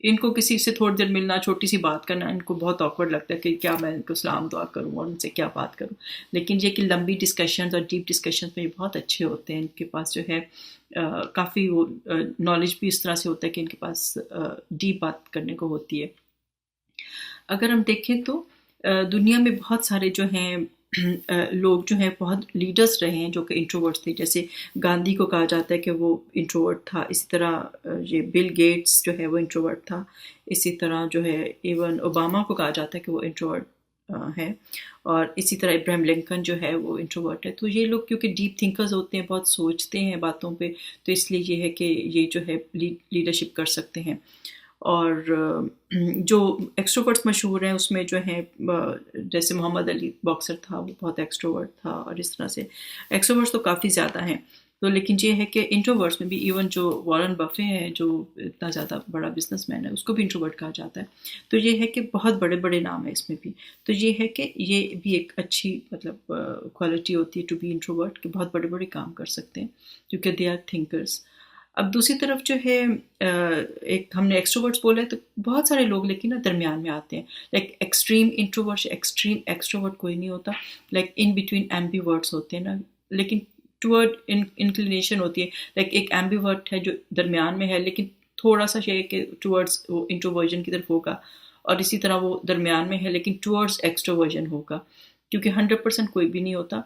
ان کو کسی سے تھوڑی دیر ملنا، چھوٹی سی بات کرنا، ان کو بہت آکورڈ لگتا ہے کہ کیا میں ان کو سلام دعا کروں اور ان سے کیا بات کروں. لیکن یہ کہ لمبی ڈسکشنز اور ڈیپ ڈسکشنز میں یہ بہت اچھے ہوتے ہیں. ان کے پاس جو ہے کافی وہ نالج بھی اس طرح سے ہوتا ہے کہ ان کے پاس ڈیپ بات کرنے کو ہوتی ہے. اگر ہم دیکھیں تو دنیا میں بہت سارے جو ہیں لوگ جو ہیں بہت لیڈرز رہے ہیں جو کہ انٹروورٹس تھے. جیسے گاندھی کو کہا جاتا ہے کہ وہ انٹروورٹ تھا. اسی طرح یہ بل گیٹس جو ہے وہ انٹروورٹ تھا. اسی طرح جو ہے ایون اوباما کو کہا جاتا ہے کہ وہ انٹروورٹ ہے. اور اسی طرح ابراہیم لنکن جو ہے وہ انٹروورٹ ہے. تو یہ لوگ کیونکہ ڈیپ تھنکرز ہوتے ہیں، بہت سوچتے ہیں باتوں پہ، تو اس لیے یہ ہے کہ یہ جو ہے لیڈرشپ کر سکتے ہیں. اور جو ایکسٹروورٹس مشہور ہیں اس میں جو ہیں جیسے محمد علی باکسر تھا، وہ بہت ایکسٹروورٹ تھا. اور اس طرح سے ایکسٹروورٹس تو کافی زیادہ ہیں. تو لیکن یہ ہے کہ انٹروورٹس میں بھی ایون جو وارن بفے ہے جو اتنا زیادہ بڑا بزنس مین ہے، اس کو بھی انٹروورٹ کہا جاتا ہے. تو یہ ہے کہ بہت بڑے بڑے نام ہیں اس میں بھی. تو یہ ہے کہ یہ بھی ایک اچھی مطلب کوالٹی ہوتی ہے ٹو بی انٹروورٹ، کہ بہت بڑے بڑے کام کر سکتے ہیں کیونکہ دے آر تھنکرز. اب دوسری طرف جو ہے ایک ہم نے ایکسٹروورٹس بولا ہے، تو بہت سارے لوگ لیکن نا درمیان میں آتے ہیں. Like extreme introvert, extreme extrovert کوئی نہیں ہوتا. Like in between Ambi words ہوتے ہیں نا، لیکن ٹورڈ انکلینیشن ہوتی ہے. لائک ایک ایمبی ورڈ ہے جو درمیان میں ہے، لیکن تھوڑا سا یہ کہ ٹورڈس وہ انٹروورژن کی طرف ہوگا. اور اسی طرح وہ درمیان میں ہے لیکن ٹورڈس ایکسٹروورژن ہوگا، کیونکہ 100% کوئی بھی نہیں ہوتا.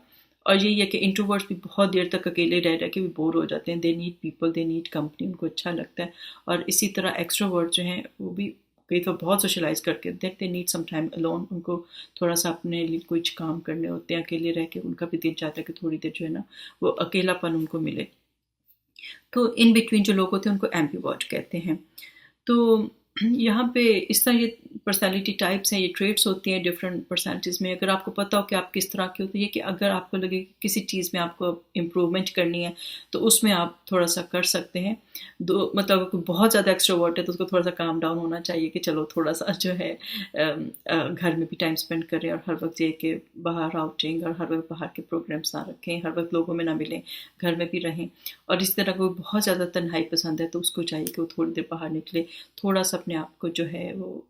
اور یہی ہے کہ انٹروورٹس بھی بہت دیر تک اکیلے رہ کے بھی بور ہو جاتے ہیں. They need people, they need company, ان کو اچھا لگتا ہے. اور اسی طرح ایکسٹروورٹ جو ہیں وہ بھی کئی دفعہ بہت سوشلائز کر کے they need some time alone. ان کو تھوڑا سا اپنے لیے کچھ کام کرنے ہوتے ہیں اکیلے رہ کے. ان کا بھی دل چاہتا ہے کہ تھوڑی دیر جو ہے نا وہ اکیلا پن ان کو ملے. تو ان بٹوین جو لوگ ہوتے ہیں ان کو ایمبیورٹ کہتے ہیں. تو یہاں پہ اس طرح یہ پرسنالٹی ٹائپس ہیں، یہ ٹریٹس ہوتی ہیں ڈفرینٹ پرسنالٹیز میں. اگر آپ کو پتہ ہو کہ آپ کس طرح کے ہوتے ہیں، یہ کہ اگر آپ کو لگے کہ کسی چیز میں آپ کو امپرومنٹ کرنی ہے تو اس میں آپ تھوڑا سا کر سکتے ہیں. مطلب بہت زیادہ ایکسٹروورٹ ہے تو اس کو تھوڑا سا کام ڈاؤن ہونا چاہیے کہ چلو تھوڑا سا جو ہے گھر میں بھی ٹائم اسپینڈ کریں، اور ہر وقت یہ کہ باہر آؤٹنگ اور ہر وقت باہر کے پروگرامس نہ رکھیں، ہر وقت لوگوں میں نہ ملیں، گھر میں بھی رہیں. اور اس طرح کوئی بہت زیادہ تنہائی پسند ہے تو اس کو چاہیے کہ وہ تھوڑی دیر باہر نکلے، تھوڑا سا اپنے آپ کو جو ہے وہ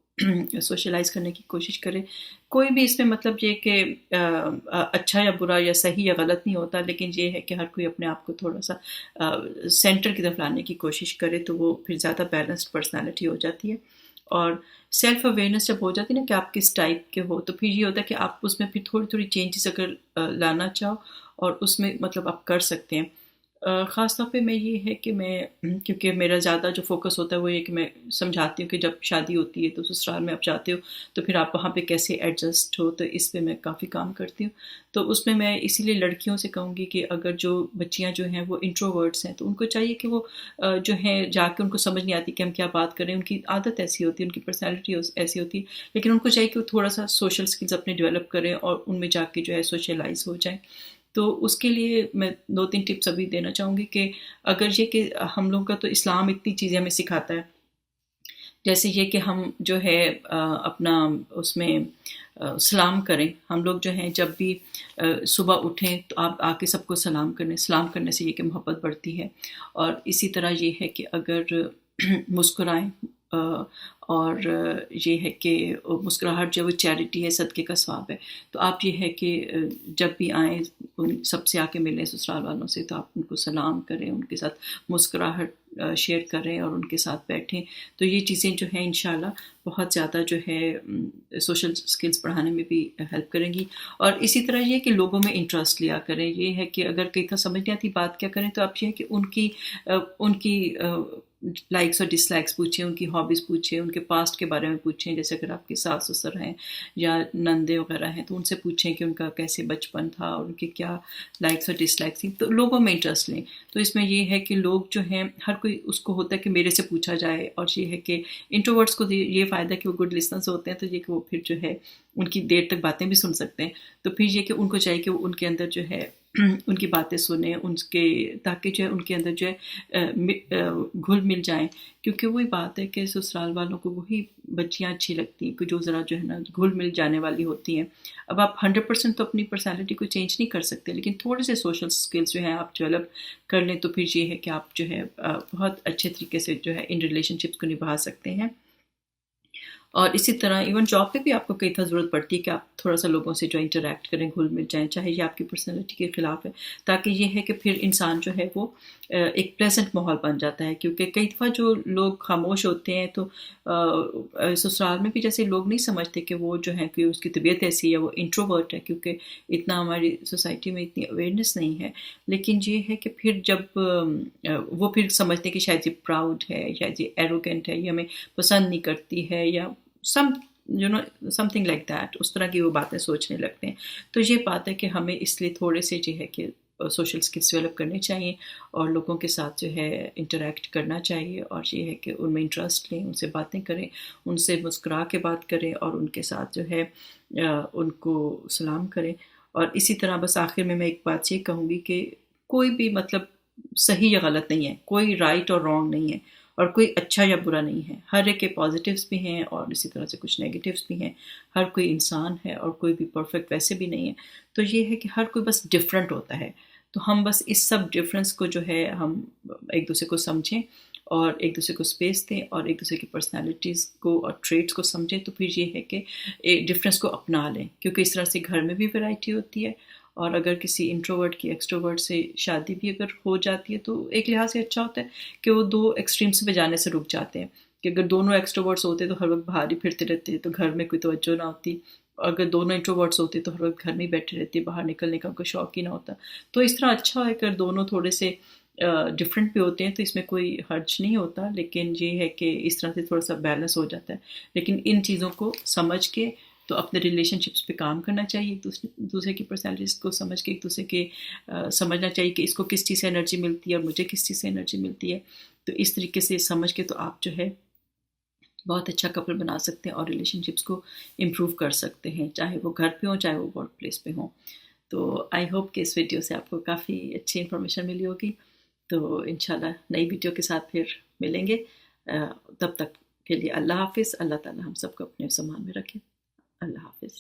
سوشلائز کرنے کی کوشش کرے. کوئی بھی اس میں مطلب یہ کہ اچھا یا برا یا صحیح یا غلط نہیں ہوتا، لیکن یہ ہے کہ ہر کوئی اپنے آپ کو تھوڑا سا سینٹر کی طرف لانے کی کوشش کرے تو وہ پھر زیادہ بیلنسڈ پرسنالٹی ہو جاتی ہے. اور سیلف اویئرنیس جب ہو جاتی ہے نا کہ آپ کس ٹائپ کے ہو، تو پھر یہ ہوتا ہے کہ آپ اس میں پھر تھوڑی تھوڑی چینجز اگر لانا چاہو اور اس میں مطلب آپ کر سکتے ہیں. خاص طور پہ میں یہ ہے کہ میں کیونکہ میرا زیادہ جو فوکس ہوتا ہے وہ یہ کہ میں سمجھاتی ہوں کہ جب شادی ہوتی ہے تو سسرال میں آپ جاتے ہو تو پھر آپ وہاں پہ کیسے ایڈجسٹ ہو، تو اس پہ میں کافی کام کرتی ہوں. تو اس میں اسی لیے لڑکیوں سے کہوں گی کہ اگر جو بچیاں جو ہیں وہ انٹروورٹس ہیں تو ان کو چاہیے کہ وہ جو ہیں جا کے، ان کو سمجھ نہیں آتی کہ ہم کیا بات کریں، ان کی عادت ایسی ہوتی ہے، ان کی پرسنالٹی ایسی ہوتی ہے، لیکن ان کو چاہیے کہ وہ تھوڑا سا سوشل اسکلز اپنے ڈیولپ کریں اور ان میں جا کے جو ہے سوشلائز ہو جائیں. تو اس کے لیے میں 2-3 ٹپس ابھی دینا چاہوں گی کہ اگر یہ کہ ہم لوگوں کا تو اسلام اتنی چیزیں ہمیں سکھاتا ہے، جیسے یہ کہ ہم جو ہے اپنا اس میں سلام کریں. ہم لوگ جو ہیں جب بھی صبح اٹھیں تو آپ آ کے سب کو سلام کریں. سلام کرنے سے یہ کہ محبت بڑھتی ہے. اور اسی طرح یہ ہے کہ اگر مسکرائیں، اور یہ ہے کہ مسکراہٹ جو وہ چیریٹی ہے، صدقے کا ثواب ہے. تو آپ یہ ہے کہ جب بھی آئیں ان سب سے آ کے ملیں سسرال والوں سے تو آپ ان کو سلام کریں، ان کے ساتھ مسکراہٹ شیئر کریں اور ان کے ساتھ بیٹھیں. تو یہ چیزیں جو ہیں انشاءاللہ بہت زیادہ جو ہے سوشل سکلز بڑھانے میں بھی ہیلپ کریں گی. اور اسی طرح یہ کہ لوگوں میں انٹرسٹ لیا کریں. یہ ہے کہ اگر کئی طرح سمجھ نہیں آتی بات کیا کریں تو آپ یہ ہے کہ ان کی لائکس اور ڈس لائکس پوچھیں، ان کی ہابیز پوچھیں، ان کے پاسٹ کے بارے میں پوچھیں. جیسے اگر آپ کے ساس سسر ہیں یا نندے وغیرہ ہیں تو ان سے پوچھیں کہ ان کا کیسے بچپن تھا اور ان کے کیا لائکس اور ڈس لائکس تھیں. تو لوگوں میں انٹرسٹ لیں. تو اس میں یہ ہے کہ لوگ جو ہیں ہر کوئی اس کو ہوتا ہے کہ میرے سے پوچھا جائے. اور یہ ہے کہ انٹروورٹس کو یہ فائدہ ہے کہ وہ گڈ لسنرز ہوتے ہیں، تو یہ کہ وہ پھر جو ہے ان کی دیر تک باتیں بھی سن سکتے ہیں. تو پھر یہ کہ ان کو چاہیے کہ وہ ان کے اندر جو ہے ان کی باتیں سنیں، ان کے تاکہ جو ہے ان کے اندر جو ہے گھل مل جائیں. کیونکہ وہی بات ہے کہ سسرال والوں کو وہی بچیاں اچھی لگتی ہیں کہ جو ذرا جو ہے نا گھل مل جانے والی ہوتی ہیں. اب آپ 100% تو اپنی پرسنالٹی کو چینج نہیں کر سکتے، لیکن تھوڑے سے سوشل اسکلس جو ہیں آپ ڈیولپ کر لیں تو پھر یہ ہے کہ آپ جو ہے بہت اچھے طریقے سے جو ہے ان ریلیشن شپس کو نبھا سکتے ہیں. اور اسی طرح ایون جاب پہ بھی آپ کو کئی دفعہ ضرورت پڑتی ہے کہ آپ تھوڑا سا لوگوں سے جو انٹریکٹ کریں، گھل مل جائیں، چاہے یہ آپ کی پرسنالٹی کے خلاف ہے، تاکہ یہ ہے کہ پھر انسان جو ہے وہ ایک پلیزنٹ ماحول بن جاتا ہے. کیونکہ کئی دفعہ جو لوگ خاموش ہوتے ہیں تو سسرال میں بھی جیسے لوگ نہیں سمجھتے کہ وہ جو ہے کہ اس کی طبیعت ایسی ہے، وہ انٹروورٹ ہے، کیونکہ اتنا ہماری سوسائٹی میں اتنی اویئرنیس نہیں ہے. لیکن یہ ہے کہ پھر جب وہ پھر سمجھتے ہیں کہ شاید یہ پراؤڈ ہے، شاید یہ ایروگینٹ ہے، یہ ہمیں پسند نہیں کرتی ہے، یا سم سم تھنگ لائک دیٹ، اس طرح کی وہ باتیں سوچنے لگتے ہیں. تو یہ بات ہے کہ ہمیں اس لیے تھوڑے سے جو ہے کہ سوشل اسکلس ڈیولپ کرنے چاہیے، اور لوگوں کے ساتھ جو ہے انٹریکٹ کرنا چاہیے، اور یہ ہے کہ ان میں انٹرسٹ لیں، ان سے باتیں کریں، ان سے مسکرا کے بات کریں، اور ان کے ساتھ جو ہے ان کو سلام کریں. اور اسی طرح بس آخر میں ایک بات یہ کہوں گی کہ کوئی بھی مطلب صحیح یا غلط نہیں ہے، کوئی رائٹ اور رانگ نہیں ہے، اور کوئی اچھا یا برا نہیں ہے. ہر ایک کے پازیٹیوز بھی ہیں اور اسی طرح سے کچھ نیگیٹیوز بھی ہیں. ہر کوئی انسان ہے اور کوئی بھی پرفیکٹ ویسے بھی نہیں ہے. تو یہ ہے کہ ہر کوئی بس ڈفرینٹ ہوتا ہے. تو ہم بس اس سب ڈفرینس کو جو ہے ہم ایک دوسرے کو سمجھیں، اور ایک دوسرے کو اسپیس دیں، اور ایک دوسرے کی پرسنالٹیز کو اور ٹریٹس کو سمجھیں. تو پھر یہ ہے کہ ڈفرینس کو اپنا لیں، کیونکہ اس طرح سے گھر میں بھی ویرائٹی ہوتی ہے. اور اگر کسی انٹروورٹ کی ایکسٹروورٹ سے شادی بھی اگر ہو جاتی ہے تو ایک لحاظ سے اچھا ہوتا ہے کہ وہ دو ایکسٹریمس پہ جانے سے رک جاتے ہیں. کہ اگر دونوں ایکسٹروورٹس ہوتے تو ہر وقت باہر ہی پھرتے رہتے تو گھر میں کوئی توجہ نہ ہوتی. اگر دونوں انٹروورٹس ہوتے تو ہر وقت گھر میں ہی بیٹھے رہتے، باہر نکلنے کا کوئی شوق ہی نہ ہوتا. تو اس طرح اچھا ہے کہ دونوں تھوڑے سے ڈفرینٹ بھی ہوتے ہیں تو اس میں کوئی حرج نہیں ہوتا. لیکن یہ ہے کہ اس طرح سے تھوڑا سا بیلنس ہو جاتا ہے. لیکن ان چیزوں کو سمجھ کے تو اپنے ریلیشن شپس پہ کام کرنا چاہیے. ایک دوسرے کی پرسنالٹیز کو سمجھ کے ایک دوسرے کے سمجھنا چاہیے کہ اس کو کس چیز سے انرجی ملتی ہے اور مجھے کس چیز سے انرجی ملتی ہے. تو اس طریقے سے سمجھ کے تو آپ جو ہے بہت اچھا کپل بنا سکتے ہیں اور ریلیشن شپس کو امپروو کر سکتے ہیں، چاہے وہ گھر پہ ہوں چاہے وہ ورک پلیس پہ ہوں. تو آئی ہوپ کہ اس ویڈیو سے آپ کو کافی اچھی انفارمیشن ملی ہوگی. تو انشاءاللہ نئی ویڈیو کے ساتھ پھر ملیں گے. تب تک کے لیے اللہ حافظ. اللہ تعالیٰ ہم سب کو اپنے سامان میں رکھے. اللہ حافظ.